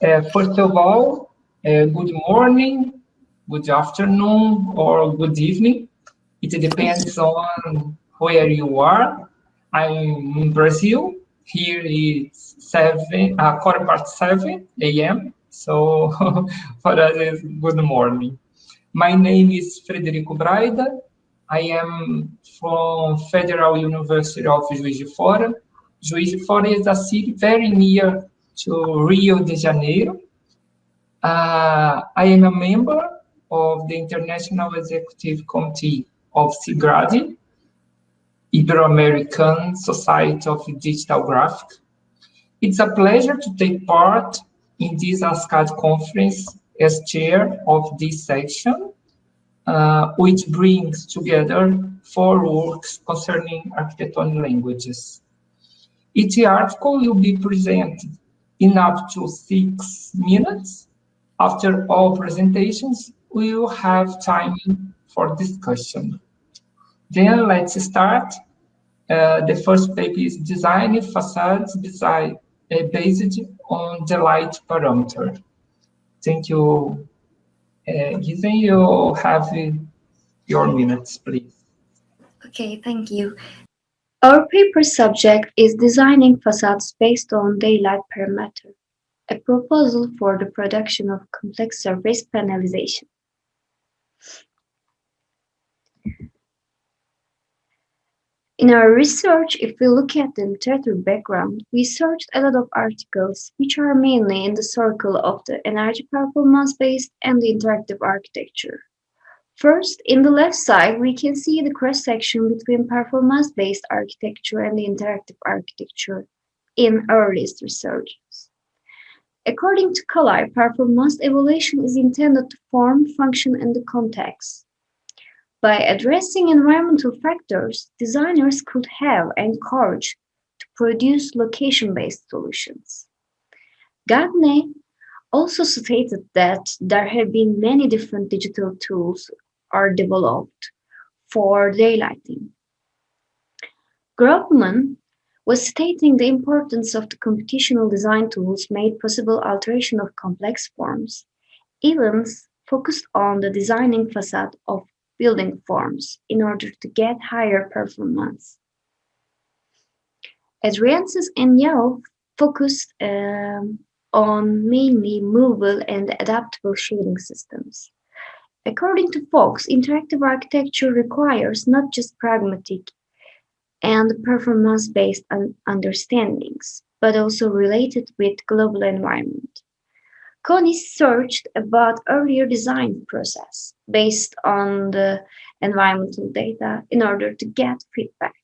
First of all, good morning, good afternoon, or good evening. It depends on where you are. I'm in Brazil. Here is 7:15 a.m. So for us, it's good morning. My name is Frederico Braida. I am from Federal University of Juiz de Fora. Juiz de Fora is a city very near to Rio de Janeiro. I am a member of the International Executive Committee of SIGRADI, Ibero-American Society of Digital Graphic. It's a pleasure to take part in this ASCAAD conference as chair of this section, which brings together 4 works concerning architectonic languages. Each article will be presented in up to 6 minutes. After all presentations, we will have time for discussion. Then let's start. The first paper is Design Facades design, based on the light parameter. Thank you. Given you have your minutes, please. Okay, thank you. Our paper subject is Designing Facades Based on Daylight Parameter, a proposal for the production of complex surface panelization. In our research, if we look at the literature background, we searched a lot of articles which are mainly in the circle of the energy performance-based and the interactive architecture. First, in the left side, we can see the cross-section between performance-based architecture and the interactive architecture in earliest researches. According to Colley, performance evaluation is intended to form, function, and the context. By addressing environmental factors, designers could have encouraged to produce location-based solutions. Gagne also stated that there have been many different digital tools are developed for daylighting. Grobman was stating the importance of the computational design tools made possible alteration of complex forms. Evans focused on the designing facade of building forms in order to get higher performance. Adriances and Yao focused on mainly movable and adaptable shading systems. According to Fox, interactive architecture requires not just pragmatic and performance-based understandings, but also related with global environment. Connie searched about earlier design process based on the environmental data in order to get feedback.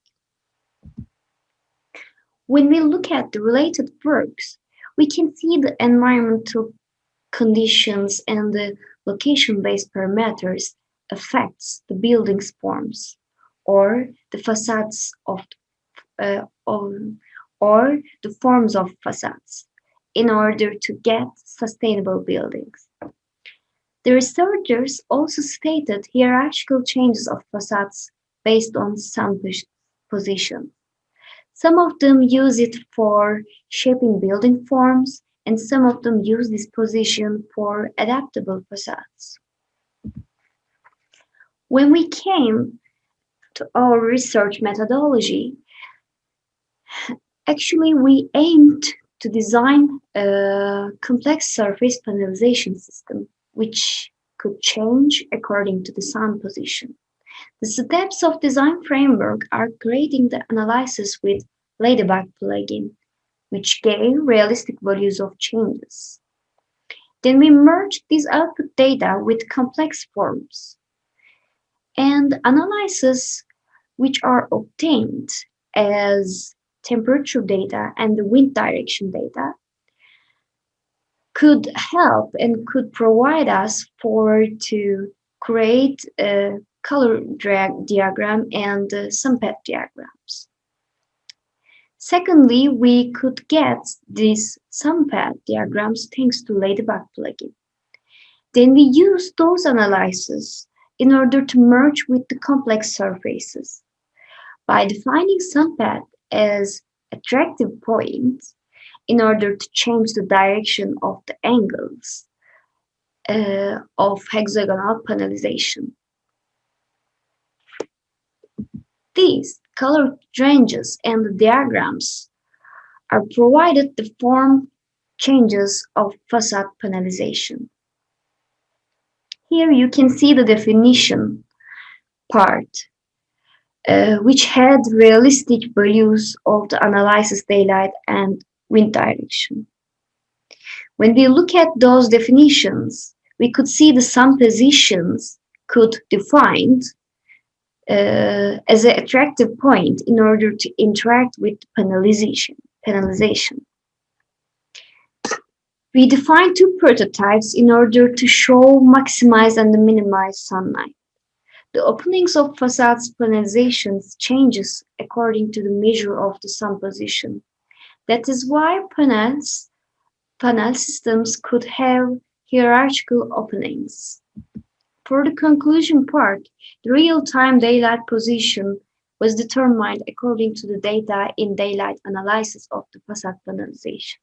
When we look at the related works, we can see the environmental conditions and the location-based parameters affects the building's forms or the facades of or the forms of facades in order to get sustainable buildings. The researchers also stated hierarchical changes of facades based on sun position. Some of them use it for shaping building forms, and some of them use this position for adaptable facades. When we came to our research methodology, actually we aimed to design a complex surface panelization system which could change according to the sun position. The steps of design framework are creating the analysis with Ladybug plugin, which gave realistic values of changes. Then we merged this output data with complex forms and analysis which are obtained as temperature data and the wind direction data could help and could provide us to create a color diagram and sunpath diagrams. Secondly, we could get these sunpath diagrams thanks to Ladybug plugin. Then we use those analyses in order to merge with the complex surfaces. By defining sunpath as attractive points in order to change the direction of the angles of hexagonal panelization. These color ranges and the diagrams are provided to form changes of facade panelization. Here you can see the definition part, which had realistic values of the analysis daylight and wind direction. When we look at those definitions, we could see the sun positions could defined as an attractive point in order to interact with panelization. We defined two prototypes in order to show, maximize, and minimize sunlight. The openings of facades panelizations changes according to the measure of the sun position. That is why panel systems could have hierarchical openings. For the conclusion part, the real-time daylight position was determined according to the data in daylight analysis of the facade panelization.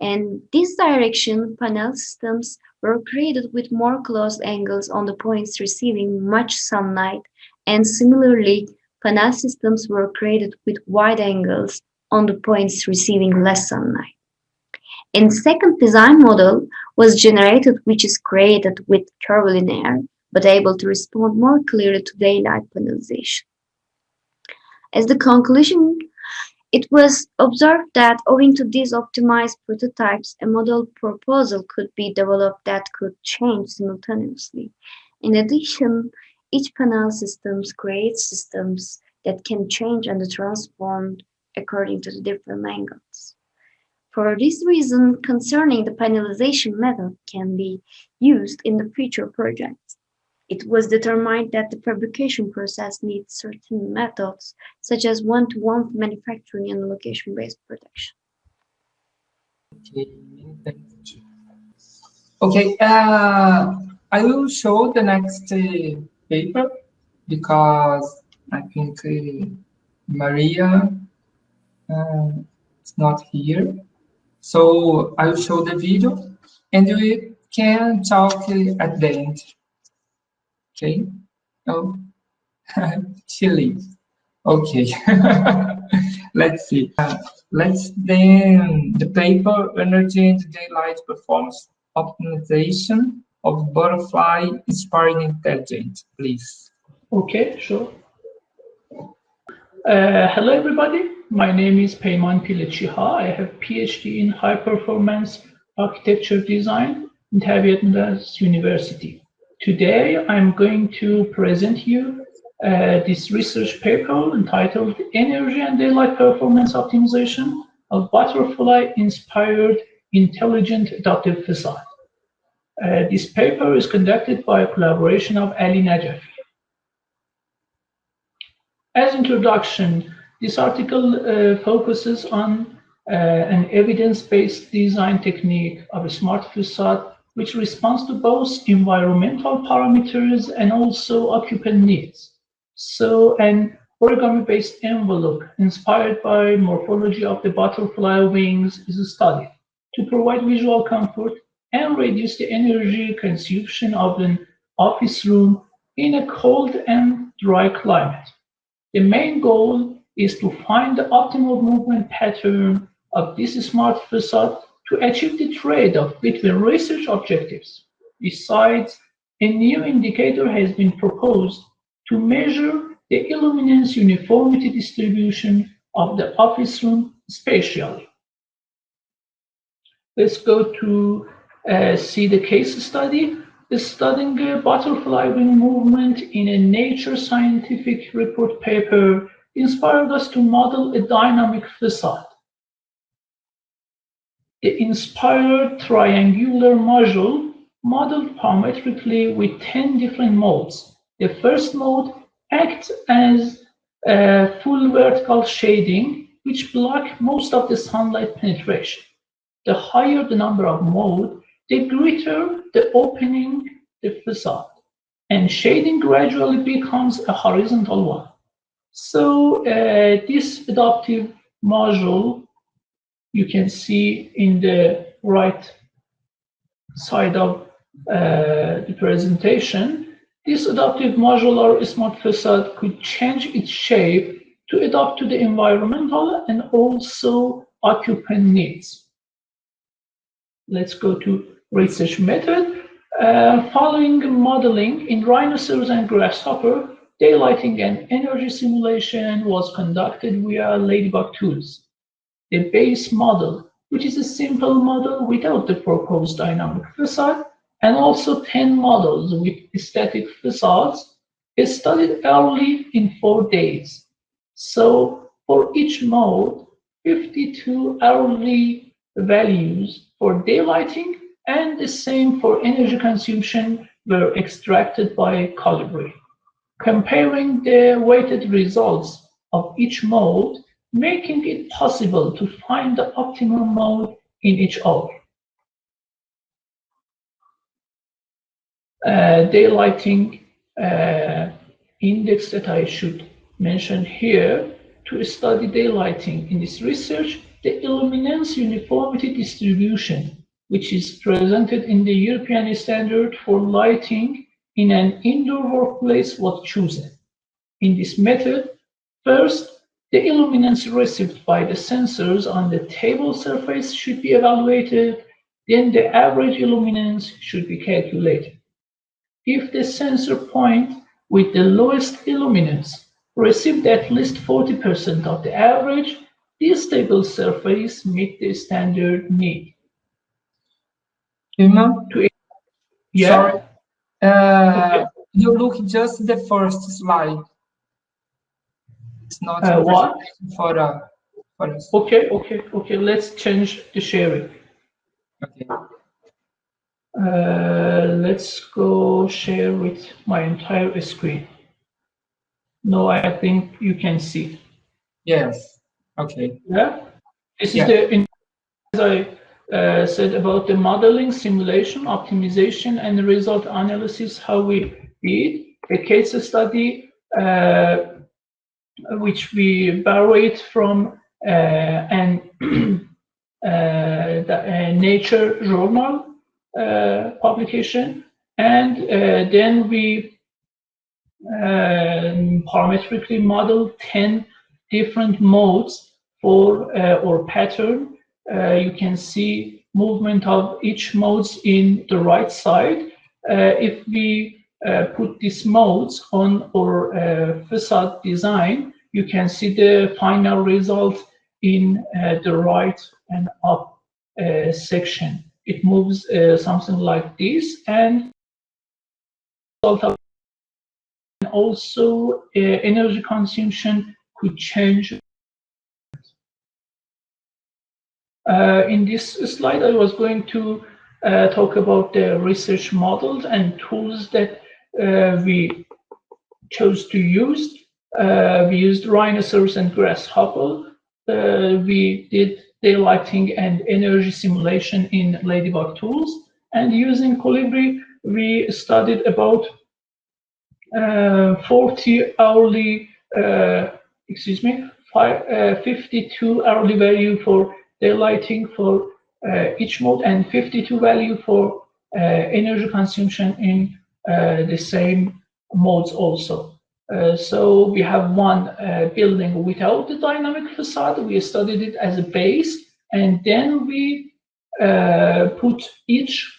And this direction, panel systems were created with more closed angles on the points receiving much sunlight, and similarly, panel systems were created with wide angles on the points receiving less sunlight. And second design model was generated, which is created with curvilinear, but able to respond more clearly to daylight panelization. As the conclusion, it was observed that owing to these optimized prototypes, a model proposal could be developed that could change simultaneously. In addition, each panel systems creates systems that can change and transform according to the different angles. For this reason, concerning the panelization method can be used in the future projects. It was determined that the fabrication process needs certain methods, such as one-to-one manufacturing and location-based production. Okay, I will show the next paper because I think Maria is not here. So I will show the video and we can talk at the end. Okay? Oh, she leaves. Okay. Let's see. Let's then the paper Energy and Daylight Performance Optimization of Butterfly Inspired Intelligence, please. Okay, sure. Hello, everybody. My name is Peyman Pilechiha. I have PhD in High Performance Architecture Design in Tabiat University. Today, I'm going to present you this research paper entitled Energy and Daylight Performance Optimization of Butterfly-Inspired Intelligent Adaptive Facade. This paper is conducted by a collaboration of Ali Najafi. As introduction, this article focuses on an evidence-based design technique of a smart facade which responds to both environmental parameters and also occupant needs. So an origami-based envelope inspired by morphology of the butterfly wings is studied to provide visual comfort and reduce the energy consumption of an office room in a cold and dry climate. The main goal is to find the optimal movement pattern of this smart facade to achieve the trade-off between research objectives. Besides, a new indicator has been proposed to measure the illuminance uniformity distribution of the office room spatially. Let's go to see the case study. Studying butterfly wing movement in a Nature scientific report paper inspired us to model a dynamic facade. The inspired triangular module modeled parametrically with 10 different modes. The first mode acts as a full vertical shading, which blocks most of the sunlight penetration. The higher the number of modes, the greater the opening the facade, and shading gradually becomes a horizontal one. So this adaptive module you can see in the right side of the presentation, this adaptive modular smart facade could change its shape to adapt to the environmental and also occupant needs. Let's go to research method. Following modeling in rhinoceros and grasshopper, daylighting and energy simulation was conducted via Ladybug tools. The base model, which is a simple model without the proposed dynamic facade, and also 10 models with static facades, is studied early in 4 days. So for each mode, 52 hourly values for daylighting and the same for energy consumption were extracted by Colibri. Comparing the weighted results of each mode, making it possible to find the optimum mode in each hour. Daylighting index that I should mention here. To study daylighting in this research, the illuminance uniformity distribution, which is presented in the European standard for lighting in an indoor workplace, was chosen. In this method, first, the illuminance received by the sensors on the table surface should be evaluated, then the average illuminance should be calculated. If the sensor point with the lowest illuminance received at least 40% of the average, this table surface meet the standard need. Ima? Yeah? Sorry. Okay. You look just the first slide. It's not What? for us. Okay. Let's change the sharing. Okay. Let's go share with my entire screen. No, I think you can see. Yes. Okay. Yeah. This is the, as I said about the modeling, simulation, optimization, and the result analysis, how we did a case study, which we borrowed from an Nature journal publication, and then we parametrically modeled 10 different modes for or pattern. You can see movement of each modes in the right side. If we put these modes on our facade design, you can see the final result in the right and up section. It moves something like this, and also energy consumption could change. In this slide, I was going to talk about the research models and tools that we chose to use. We used rhinoceros and grasshopper. We did daylighting and energy simulation in Ladybug tools. And using Colibri, we studied about 40 hourly, 52 hourly value for daylighting for each mode, and 52 value for energy consumption in the same modes also. So we have one building without the dynamic facade. We studied it as a base, and then we put each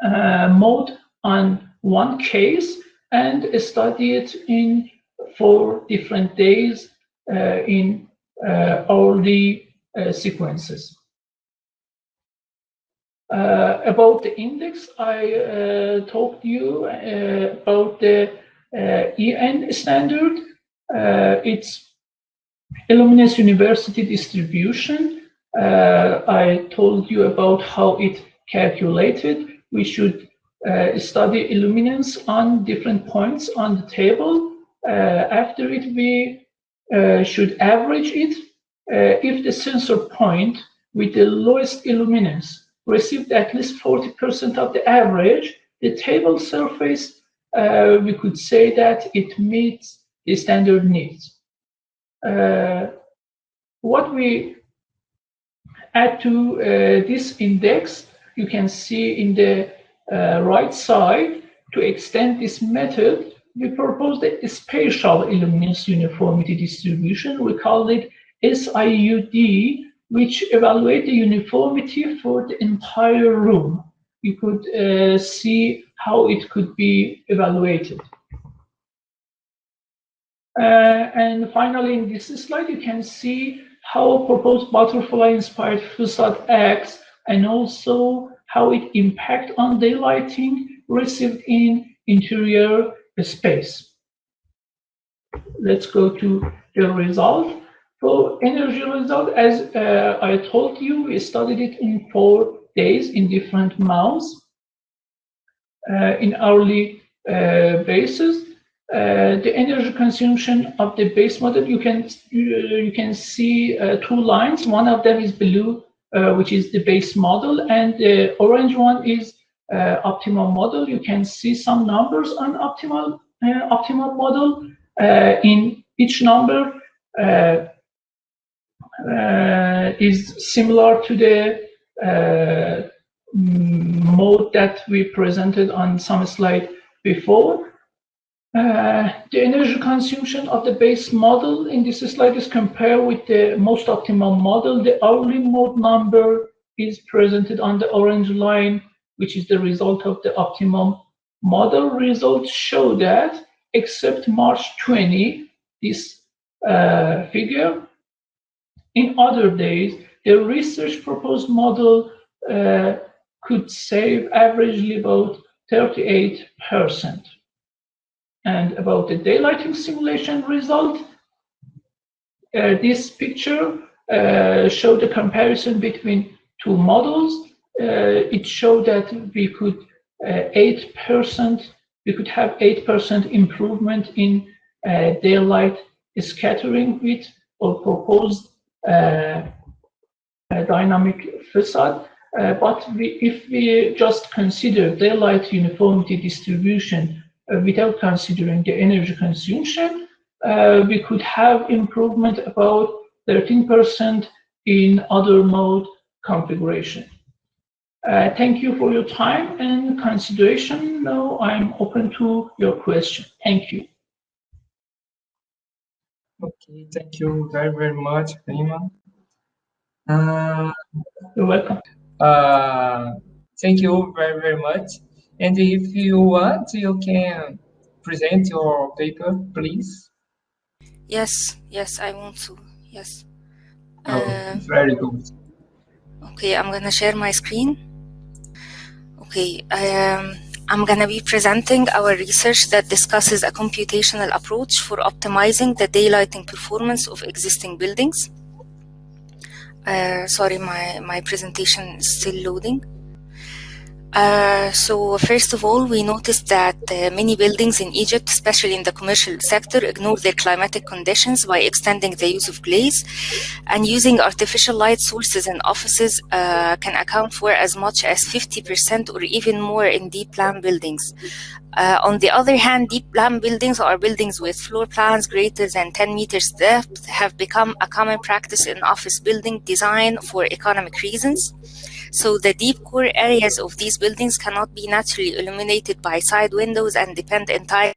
mode on one case and study it in 4 different days in hourly sequences. About the index, I talked to you about the EN standard. It's illuminance uniformity distribution. I told you about how it calculated. We should study illuminance on different points on the table. After it, we should average it. If the sensor point with the lowest illuminance received at least 40% of the average, the table surface, we could say that it meets the standard needs. What we add to this index, you can see in the right side, to extend this method, we proposed a spatial illuminance uniformity distribution. We called it SIUD, which evaluate the uniformity for the entire room. You could see how it could be evaluated. And finally, in this slide, you can see how proposed butterfly-inspired facade acts, and also how it impacts on daylighting received in interior space. Let's go to the result. For energy result, as I told you, we studied it in 4 days in different months in hourly basis. The energy consumption of the base model, you can see 2 lines. One of them is blue, which is the base model, and the orange one is optimal model. You can see some numbers on optimal model. In each number is similar to the mode that we presented on some slide before. The energy consumption of the base model in this slide is compared with the most optimal model. The hourly mode number is presented on the orange line, which is the result of the optimum model. Results show that except March 20, this figure, in other days, the research proposed model could save averagely about 38%. And about the daylighting simulation result, this picture showed the comparison between 2 models. It showed that we could 8%, we could have 8% improvement in daylight scattering with or proposed dynamic facade. But if we just consider daylight uniformity distribution without considering the energy consumption, we could have improvement about 13% in other mode configuration. Thank you for your time and consideration. Now I'm open to your question. Thank you. Okay, thank you very, very much, Rima. You're welcome. Thank you very, very much. And if you want, you can present your paper, please. Yes, I want to. Yes. Very good. Okay, I'm gonna share my screen. Okay, I'm gonna be presenting our research that discusses a computational approach for optimizing the daylighting performance of existing buildings. Sorry, my presentation is still loading. So first of all, we noticed that many buildings in Egypt, especially in the commercial sector, ignore their climatic conditions by extending the use of glaze, and using artificial light sources in offices can account for as much as 50% or even more in deep plan buildings. On the other hand, deep plan buildings or buildings with floor plans greater than 10 meters depth have become a common practice in office building design for economic reasons. So the deep core areas of these buildings cannot be naturally illuminated by side windows and depend entirely.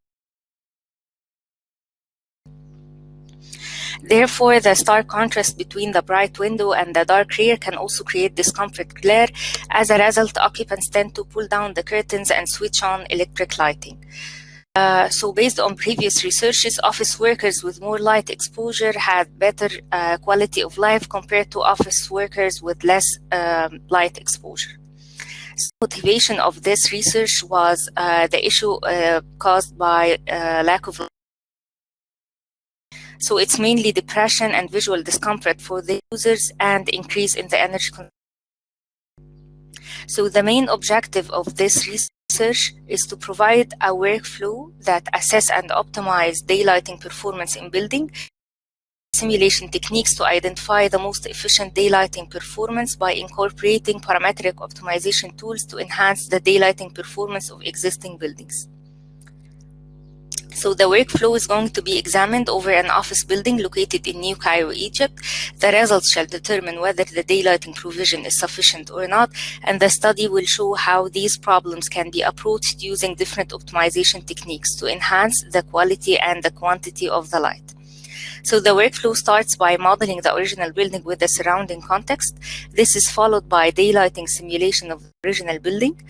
Therefore, the stark contrast between the bright window and the dark rear can also create discomfort glare. As a result, occupants tend to pull down the curtains and switch on electric lighting. So based on previous researches, office workers with more light exposure had better quality of life compared to office workers with less light exposure. So motivation of this research was the issue caused by lack of light. So it's mainly depression and visual discomfort for the users and increase in the energy consumption. So the main objective of this research is to provide a workflow that assess and optimize daylighting performance in building, simulation techniques to identify the most efficient daylighting performance by incorporating parametric optimization tools to enhance the daylighting performance of existing buildings. So the workflow is going to be examined over an office building located in New Cairo, Egypt. The results shall determine whether the daylighting provision is sufficient or not, and the study will show how these problems can be approached using different optimization techniques to enhance the quality and the quantity of the light. So the workflow starts by modeling the original building with the surrounding context. This is followed by daylighting simulation of the original building,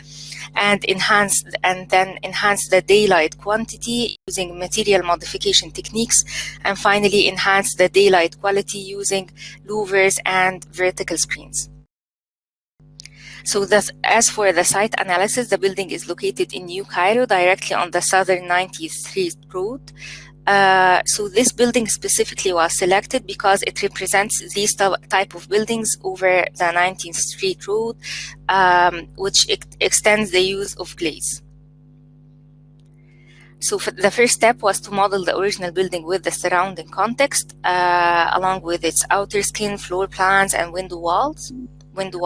and then enhance the daylight quantity using material modification techniques, and finally enhance the daylight quality using louvers and vertical screens. So as for the site analysis, the building is located in New Cairo, directly on the southern 90th Street Road. So this building specifically was selected because it represents these type of buildings over the 19th Street Road, which extends the use of glaze. So the first step was to model the original building with the surrounding context, along with its outer skin, floor plans, and window wall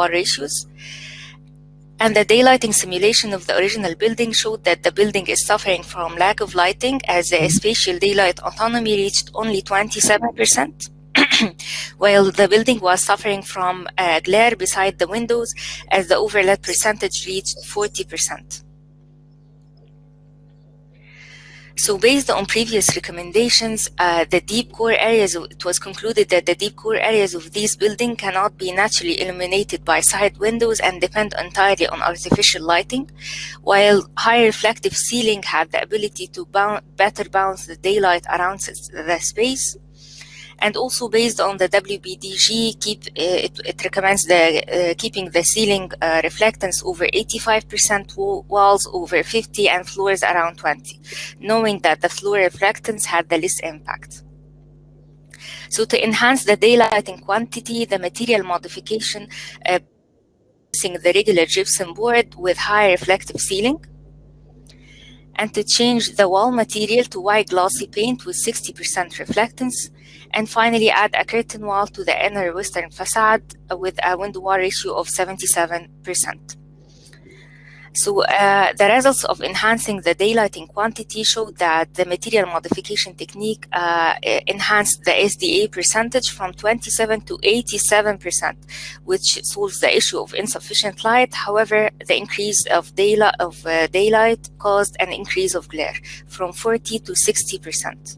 ratios. And the daylighting simulation of the original building showed that the building is suffering from lack of lighting, as the spatial daylight autonomy reached only 27%, while the building was suffering from glare beside the windows, as the overlap percentage reached 40%. So based on previous recommendations, it was concluded that the deep core areas of these buildings cannot be naturally illuminated by side windows and depend entirely on artificial lighting, while high reflective ceiling had the ability to better bounce the daylight around the space. And also based on the WBDG, it recommends keeping the ceiling reflectance over 85%, walls over 50%, and floors around 20%, knowing that the floor reflectance had the least impact. So to enhance the daylighting quantity, the material modification, using the regular gypsum board with high reflective ceiling, and to change the wall material to white glossy paint with 60% reflectance, and finally add a curtain wall to the inner western facade with a window wall ratio of 77%. So the results of enhancing the daylighting quantity showed that the material modification technique enhanced the SDA percentage from 27% to 87%, which solves the issue of insufficient light. However, the increase of daylight caused an increase of glare from 40% to 60%.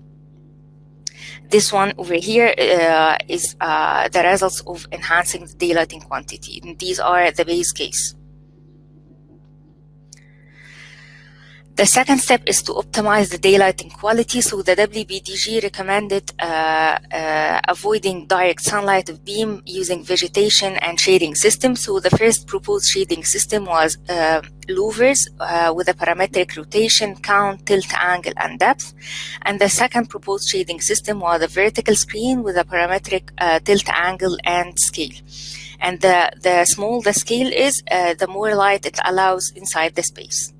This one over here is the results of enhancing the daylighting quantity. And these are the base case. The second step is to optimize the daylighting quality. So the WBDG recommended avoiding direct sunlight of beam using vegetation and shading systems. So the first proposed shading system was louvers with a parametric rotation, count, tilt angle, and depth. And the second proposed shading system was a vertical screen with a parametric tilt angle and scale. And the smaller the scale is, the more light it allows inside the space.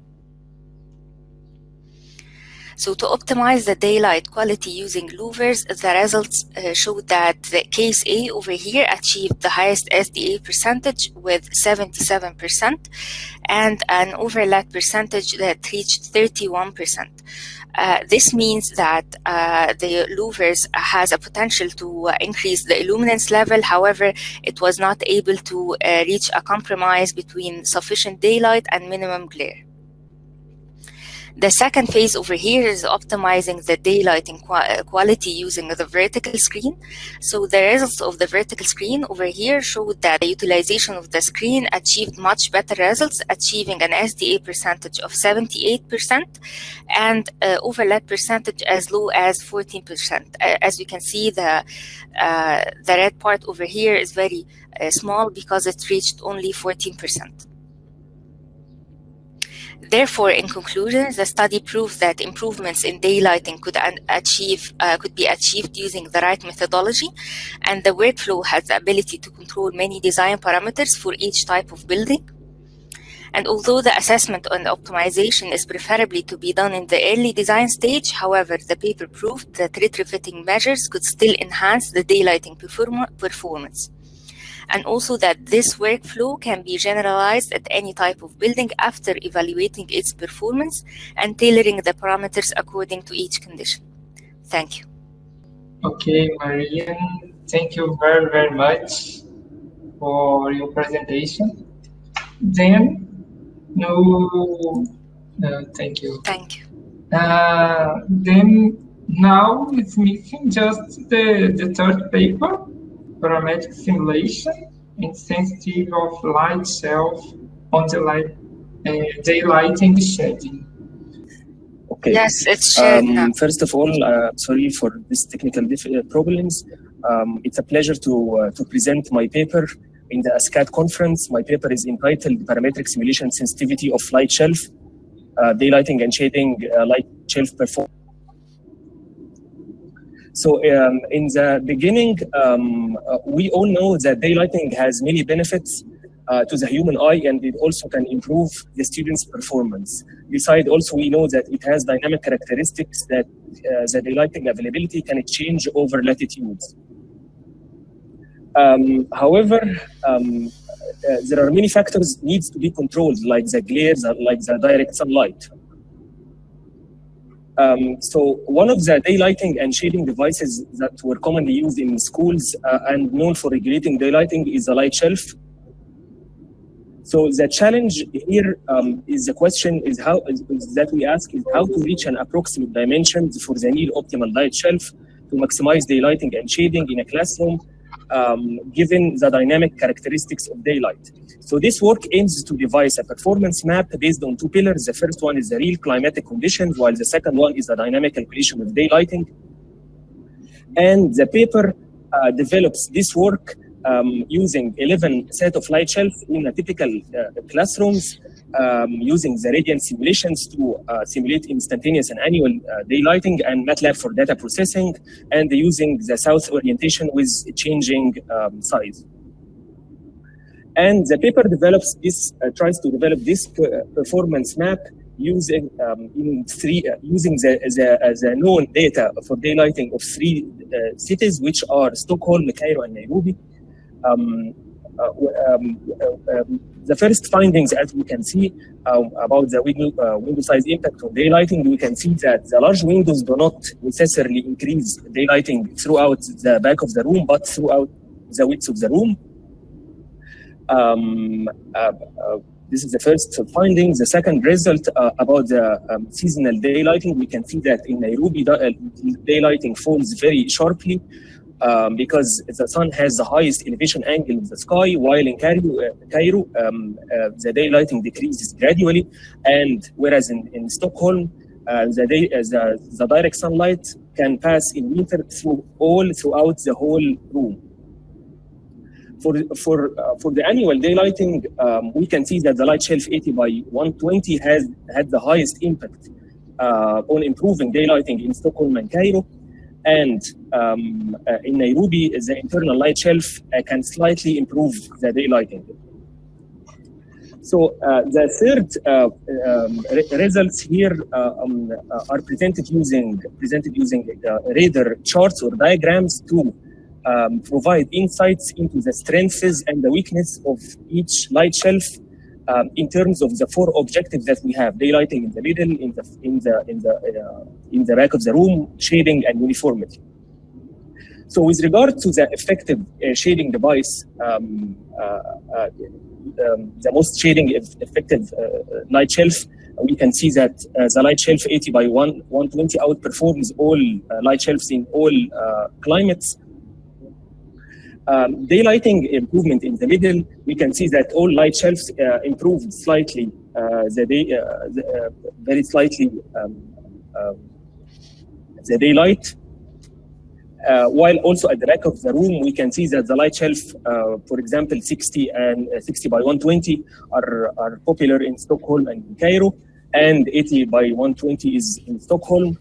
So to optimize the daylight quality using louvers, the results showed that the case A over here achieved the highest SDA percentage with 77% and an overlap percentage that reached 31%. This means that the louvers has a potential to increase the illuminance level. However, it was not able to reach a compromise between sufficient daylight and minimum glare. The second phase over here is optimizing the daylighting quality using the vertical screen. So the results of the vertical screen over here showed that the utilization of the screen achieved much better results, achieving an SDA percentage of 78% and overlap percentage as low as 14%. As you can see, the red part over here is very small because it reached only 14%. Therefore, in conclusion, the study proves that improvements in daylighting could be achieved using the right methodology, and the workflow has the ability to control many design parameters for each type of building. And although the assessment and optimization is preferably to be done in the early design stage, however, the paper proved that retrofitting measures could still enhance the daylighting performance. and also that this workflow can be generalized at any type of building after evaluating its performance and tailoring the parameters according to each condition. Thank you. Okay, Marian, thank you very, very much for your presentation. Then, thank you. Thank you. Then now it's missing just the third paper, parametric simulation and sensitive of light shelf on the daylight and shading. Okay. Yes, it's shared now. First of all, sorry for these technical problems. It's a pleasure to present my paper in the ASCAAD conference. My paper is entitled Parametric Simulation Sensitivity of Light Shelf, Daylighting and Shading Light Shelf Performance. So in the beginning, we all know that daylighting has many benefits to the human eye, and it also can improve the student's performance. Besides, also we know that it has dynamic characteristics that the daylighting availability can change over latitudes. However, there are many factors needs to be controlled, like the glares, like the direct sunlight. So one of the daylighting and shading devices that were commonly used in schools and known for regulating daylighting is the light shelf. So the challenge here is the question is that we ask is how to reach an approximate dimensions for the near optimal light shelf to maximize daylighting and shading in a classroom, given the dynamic characteristics of daylight. So this work aims to devise a performance map based on two pillars. The first one is the real climatic conditions, while the second one is the dynamic calculation of daylighting. And the paper develops this work using 11 set of light shelves in a typical classrooms, using the radiant simulations to simulate instantaneous and annual daylighting, and MATLAB for data processing, and using the south orientation with changing size. And the paper develops this, tries to develop this performance map using using the known data for daylighting of three cities, which are Stockholm, Cairo, and Nairobi. The first findings, as we can see, about the window size impact on daylighting, we can see that the large windows do not necessarily increase daylighting throughout the back of the room, but throughout the width of the room. This is the first finding. The second result about the seasonal daylighting, we can see that in Nairobi, daylighting falls very sharply because the sun has the highest elevation angle of the sky, while in Cairo, the daylighting decreases gradually, and whereas in Stockholm, the direct sunlight can pass in winter throughout the whole room. For the annual daylighting, we can see that the light shelf 80 by 120 has had the highest impact on improving daylighting in Stockholm and Cairo. And in Nairobi, the internal light shelf can slightly improve the daylighting. So the third results here are presented using radar charts or diagrams to provide insights into the strengths and the weakness of each light shelf in terms of the four objectives that we have: daylighting in the middle, in the back of the room, shading, and uniformity. So, with regard to the effective shading device, the most shading effective light shelf, we can see that the light shelf 80 by 120 outperforms all light shelves in all climates. Daylighting improvement in the middle, we can see that all light shelves improved slightly, very slightly, the daylight. While also at the back of the room, we can see that the light shelf, for example, 60 by 120 are popular in Stockholm and in Cairo, and 80 by 120 is in Stockholm.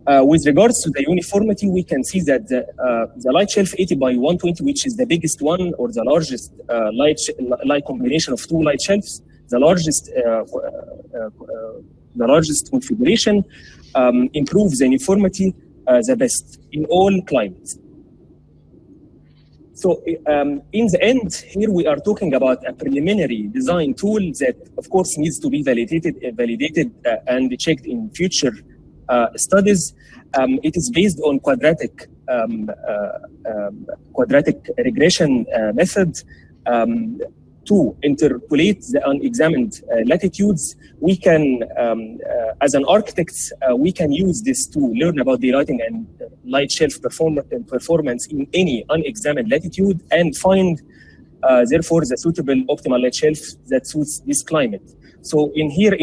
With regards to the uniformity, we can see that the light shelf 80 by 120, which is the biggest one or the largest light combination of two light shelves, the largest configuration, improves the uniformity the best in all climates. So in the end, here we are talking about a preliminary design tool that, of course, needs to be validated and checked in future studies. It is based on quadratic regression method. To interpolate the unexamined latitudes, we can, as an architect, we can use this to learn about daylighting and light shelf performance in any unexamined latitude and find, therefore, the suitable optimal light shelf that suits this climate. So in here,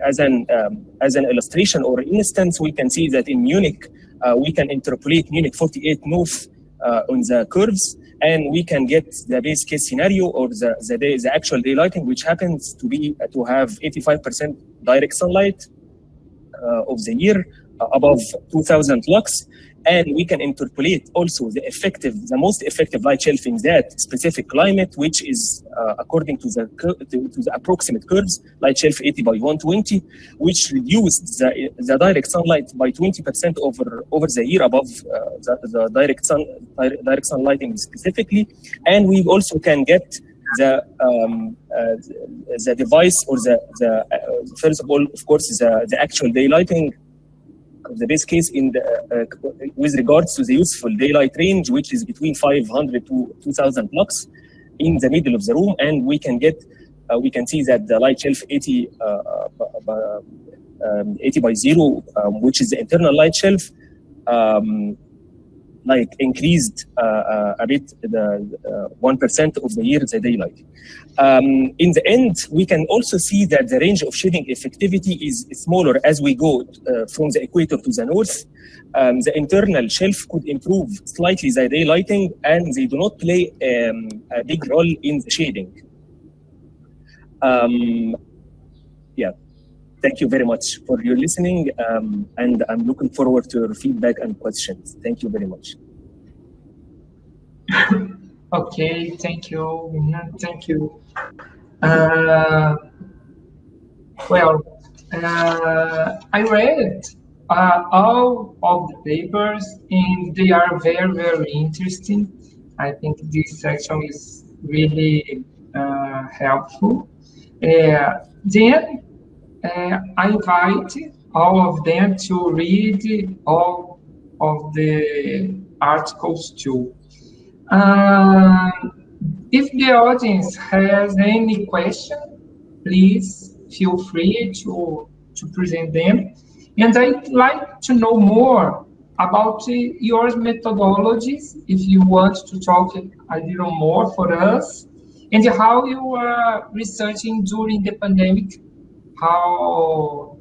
as an illustration or instance, we can see that in Munich, we can interpolate Munich 48 north on the curves, and we can get the base case scenario or the actual daylighting, which happens to be to have 85% direct sunlight of the year above 2000 lux. And we can interpolate also the most effective light shelf in that specific climate, which is according to the approximate curves, light shelf 80 by 120, which reduced the direct sunlight by 20% over the year above the direct sunlighting specifically. And we also can get the device or first of all, of course, the actual daylighting of the base case in with regards to the useful daylight range, which is between 500 to 2000 lux in the middle of the room, and we can see that the light shelf 80 by 0, which is the internal light shelf, increased a bit, the 1% of the year the daylight. In the end, we can also see that the range of shading effectivity is smaller as we go from the equator to the north. The internal shelf could improve slightly the daylighting, and they do not play a big role in the shading. Yeah. Thank you very much for your listening, and I'm looking forward to your feedback and questions. Thank you very much. Okay, thank you. Thank you. I read all of the papers, and they are very, very interesting. I think this section is really helpful. Then I invite all of them to read all of the articles too. If the audience has any question, please feel free to present them. And I'd like to know more about your methodologies, if you want to talk a little more for us, and how you are researching during the pandemic, how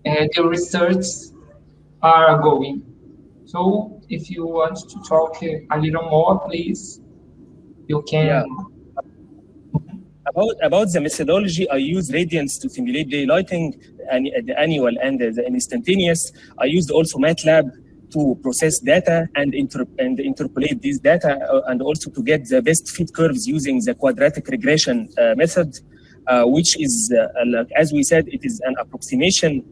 the research are going. So if you want to talk a little more, please, you can. Yeah. About the methodology, I use radiance to simulate daylighting, and the annual and the instantaneous. I used also MATLAB to process data and interpolate these data, and also to get the best fit curves using the quadratic regression method, which is, as we said, it is an approximation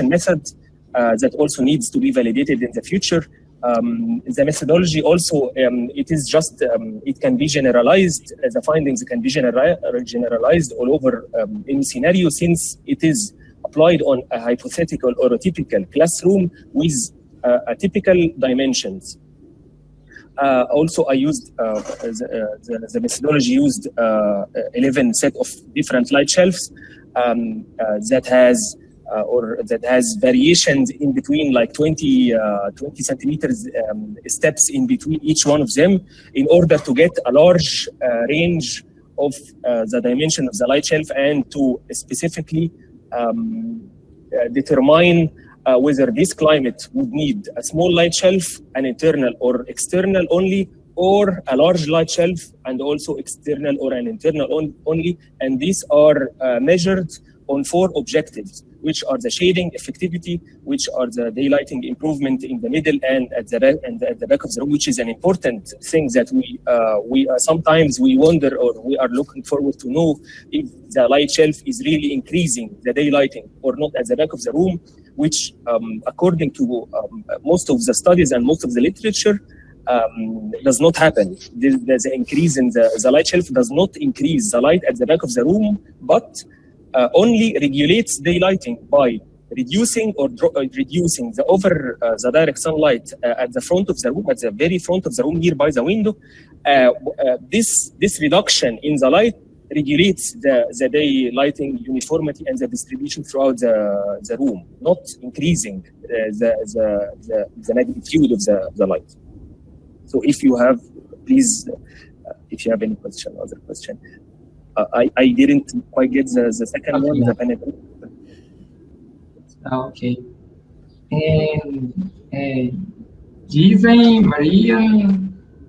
method that also needs to be validated in the future. The methodology also, it is just, it can be generalized, the findings can be generalized all over any scenario, since it is applied on a hypothetical or a typical classroom with typical dimensions. Also, I used, the methodology used 11 set of different light shelves that has variations in between, like 20 centimeters steps in between each one of them, in order to get a large range of the dimension of the light shelf, and to specifically determine whether this climate would need a small light shelf, an internal or external only, or a large light shelf and also external or an internal only. And these are measured on 4 objectives. which are the shading effectivity, which are the daylighting improvement in the middle and at the back of the room, which is an important thing that we sometimes we wonder, or we are looking forward to know if the light shelf is really increasing the daylighting or not at the back of the room, which according to most of the studies and most of the literature, does not happen. The increase in the light shelf does not increase the light at the back of the room, but only regulates daylighting by reducing reducing the direct sunlight at the front of the room, at the very front of the room nearby the window. This reduction in the light regulates the daylighting uniformity and the distribution throughout the room, not increasing the magnitude of the light. So if you have, please, if you have any question, other question. I didn't quite get the second one, the penetration. Okay. And Given, Maria,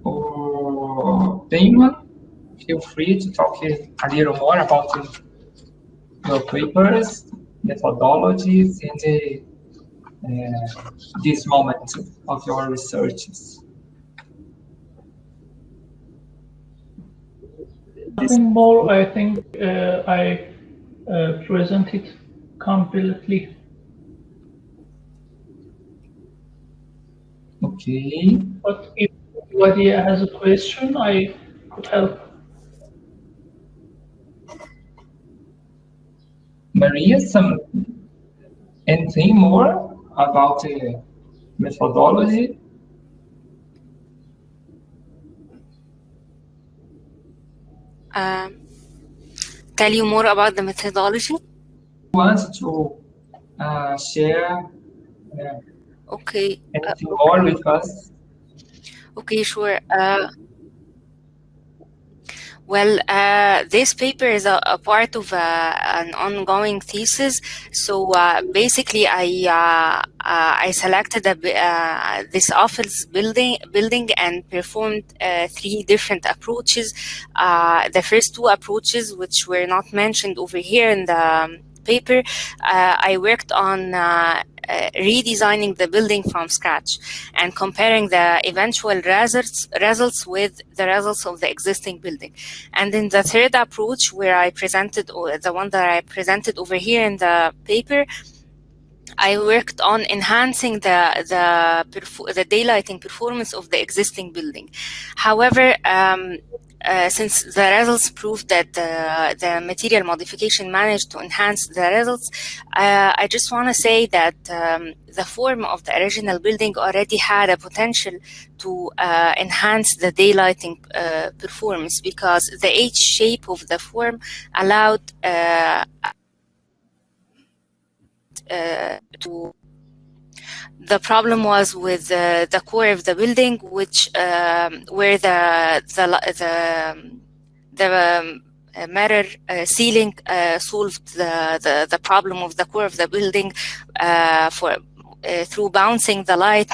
or Damon, feel free to talk a little more about your papers, methodologies, and this moment of your researches. Nothing more. I think I presented completely. Okay. But if anybody has a question, I could help. Maria, anything more about the methodology? Tell you more about the methodology? Want to share Okay. anything more with us? Okay, sure. Well, this paper is a part of an ongoing thesis. So basically, I selected this office building and performed 3 different approaches. The first 2 approaches, which were not mentioned over here in the paper, I worked on redesigning the building from scratch and comparing the eventual results with the results of the existing building. And in the third approach, where I presented, or the one that I presented over here in the paper, I worked on enhancing the daylighting performance of the existing building. However, since the results proved that the material modification managed to enhance the results, I just want to say that the form of the original building already had a potential to enhance the daylighting performance, because the H shape of the form allowed the problem was with the core of the building, which where the mirror ceiling solved the problem of the core of the building through bouncing the light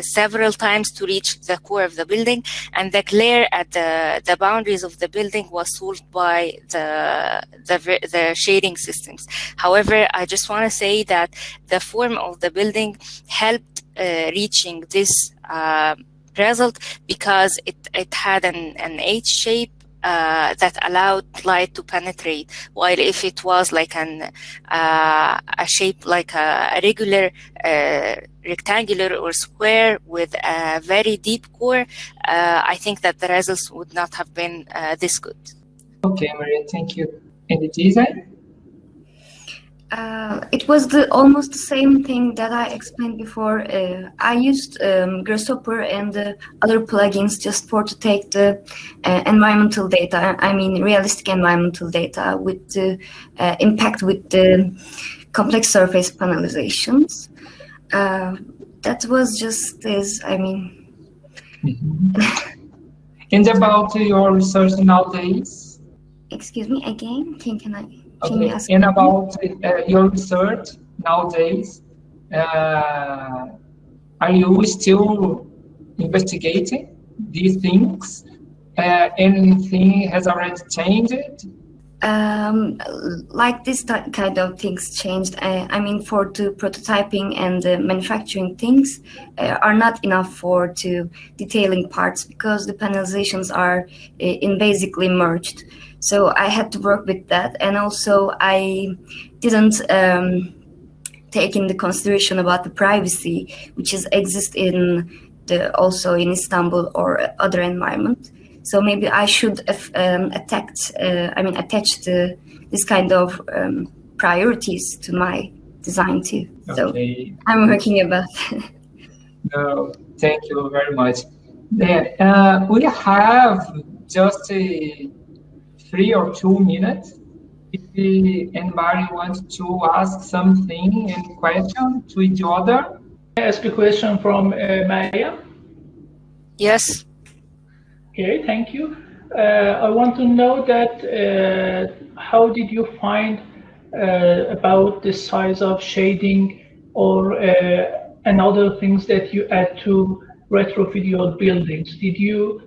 several times to reach the core of the building, and the glare at the boundaries of the building was solved by the shading systems. However, I just want to say that the form of the building helped reaching this result, because it had an H shape that allowed light to penetrate, while if it was like a shape like a regular rectangular or square with a very deep core, I think that the results would not have been this good. Okay, Maria, thank you. And the design? It was almost the same thing that I explained before. I used Grasshopper and other plugins just to take the environmental data, I mean realistic environmental data with the impact with the complex surface panelizations. That was just this, I mean. And about your research nowadays? Excuse me, again, can I? Okay, and about your research nowadays, are you still investigating these things? Anything has already changed? Like this kind of things changed. I mean, for the prototyping and the manufacturing things are not enough for the detailing parts because the panelizations are in basically merged. So I had to work with that, and also I didn't take into consideration about the privacy, which is exist in the also in Istanbul or other environment. So maybe I should attach this kind of priorities to my design too. Okay. So I'm working about. No, thank you very much. Yeah, we have just 3 or 2 minutes. If anybody wants to ask something and question to each other. Can I ask a question from Maya? Yes. Okay, thank you. I want to know that how did you find about the size of shading or another things that you add to retrofit your buildings? Did you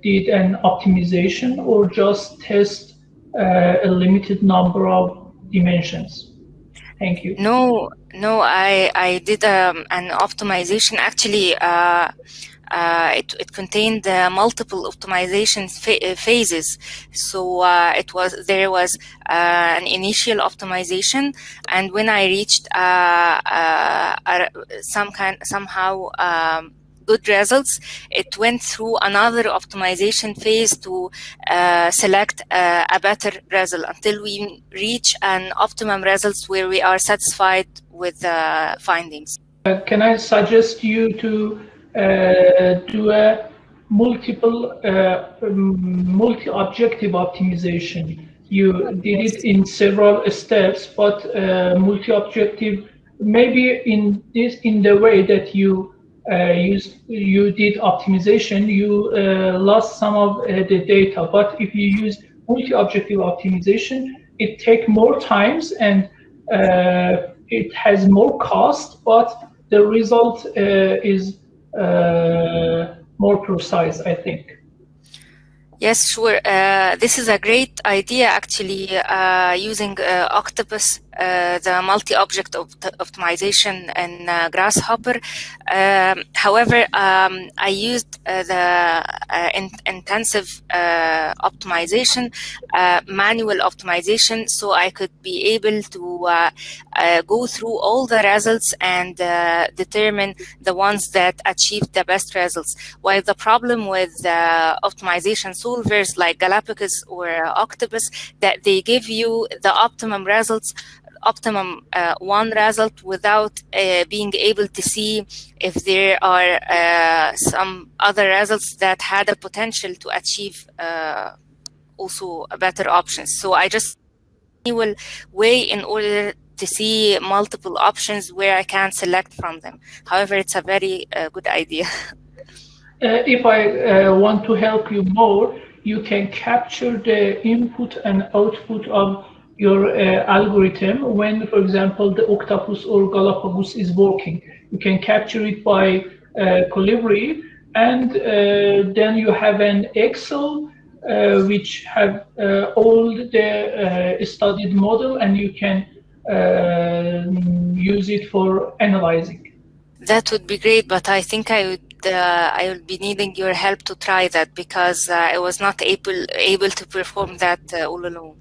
did an optimization or just test a limited number of dimensions? Thank you. No, I did an optimization. Actually, it contained multiple optimization phases. So there was an initial optimization, and when I reached somehow good results, it went through another optimization phase to select a better result until we reach an optimum results where we are satisfied with the findings. Can I suggest you to do a multi-objective optimization? You did it in several steps, but multi-objective, maybe in the way that you did optimization, you lost some of the data. But if you use multi-objective optimization, it takes more times and it has more cost, but the result is more precise, I think. Yes, sure. This is a great idea, actually, using Octopus, the multi-object optimization in Grasshopper. However, I used the intensive optimization, manual optimization, so I could be able to go through all the results and determine the ones that achieved the best results. While the problem with optimization solvers like Galapagos or Octopus, that they give you the optimum results, optimum one result without being able to see if there are some other results that had a potential to achieve also better options. So I just manual way in order to see multiple options where I can select from them. However, it's a very good idea. If I want to help you more, you can capture the input and output of your algorithm when, for example, the Octopus or Galapagos is working. You can capture it by Colibri, and then you have an Excel which have all the studied model, and you can use it for analyzing. That would be great, but I think I would be needing your help to try that because I was not able to perform that all alone.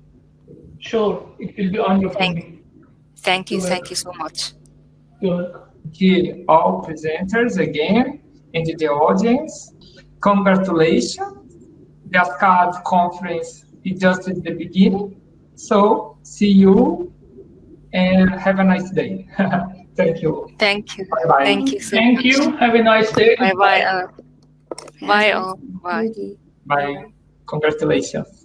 Sure, it will be on your phone. Thank you so much. You're welcome. To all presenters again and the audience, congratulations. The ASCAAD conference is just at the beginning. So see you and have a nice day. Thank you. Thank you. Bye-bye. Thank you so much. Thank you. Have a nice day. Bye-bye. Bye all. Bye. Bye. Congratulations.